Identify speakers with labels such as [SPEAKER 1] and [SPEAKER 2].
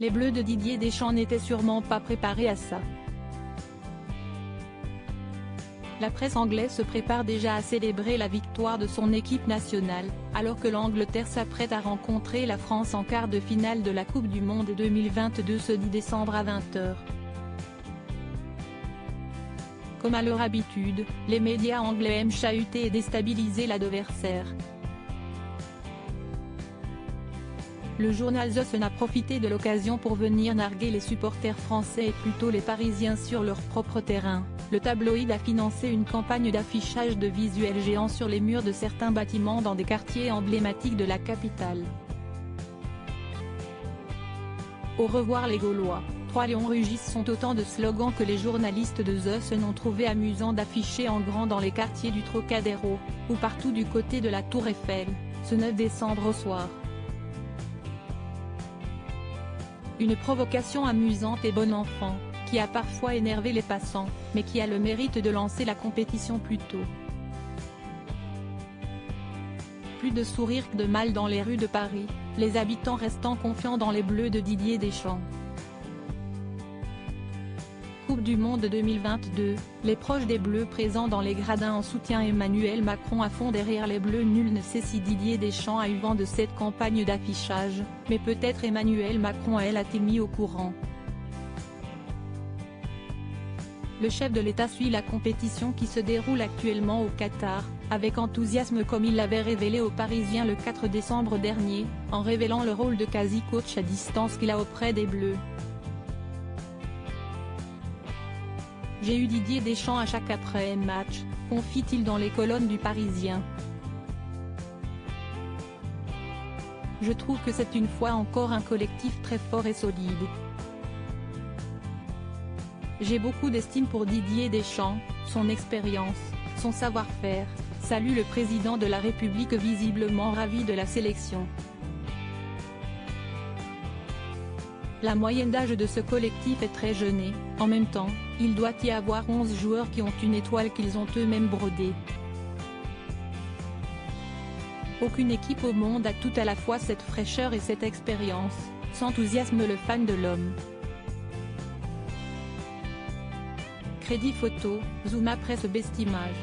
[SPEAKER 1] Les Bleus de Didier Deschamps n'étaient sûrement pas préparés à ça. La presse anglaise se prépare déjà à célébrer la victoire de son équipe nationale, alors que l'Angleterre s'apprête à rencontrer la France en quart de finale de la Coupe du Monde 2022 ce 10 décembre à 20 h. Comme à leur habitude, les médias anglais aiment chahuter et déstabiliser l'adversaire. Le journal The Sun a profité de l'occasion pour venir narguer les supporters français et plutôt les Parisiens sur leur propre terrain. Le tabloïd a financé une campagne d'affichage de visuels géants sur les murs de certains bâtiments dans des quartiers emblématiques de la capitale. Au revoir les Gaulois, 3 lions rugissent sont autant de slogans que les journalistes de The Sun ont trouvé amusant d'afficher en grand dans les quartiers du Trocadéro, ou partout du côté de la Tour Eiffel, ce 9 décembre au soir. Une provocation amusante et bon enfant, qui a parfois énervé les passants, mais qui a le mérite de lancer la compétition plus tôt. Plus de sourires que de mal dans les rues de Paris, les habitants restant confiants dans les Bleus de Didier Deschamps. Coupe du Monde 2022, les proches des Bleus présents dans les gradins en soutien Emmanuel Macron à fond derrière les Bleus. Nul ne sait si Didier Deschamps a eu vent de cette campagne d'affichage, mais peut-être Emmanuel Macron a-t-il mis au courant. Le chef de l'État suit la compétition qui se déroule actuellement au Qatar, avec enthousiasme comme il l'avait révélé aux Parisiens le 4 décembre dernier, en révélant le rôle de quasi-coach à distance qu'il a auprès des Bleus. J'ai eu Didier Deschamps à chaque après-match, confie-t-il dans les colonnes du Parisien. Je trouve que c'est une fois encore un collectif très fort et solide. J'ai beaucoup d'estime pour Didier Deschamps, son expérience, son savoir-faire, salue le président de la République visiblement ravi de la sélection. La moyenne d'âge de ce collectif est très jeune et, en même temps, il doit y avoir 11 joueurs qui ont une étoile qu'ils ont eux-mêmes brodée. Aucune équipe au monde a tout à la fois cette fraîcheur et cette expérience, s'enthousiasme le fan de l'homme. Crédit photo, Zoom après ce best image.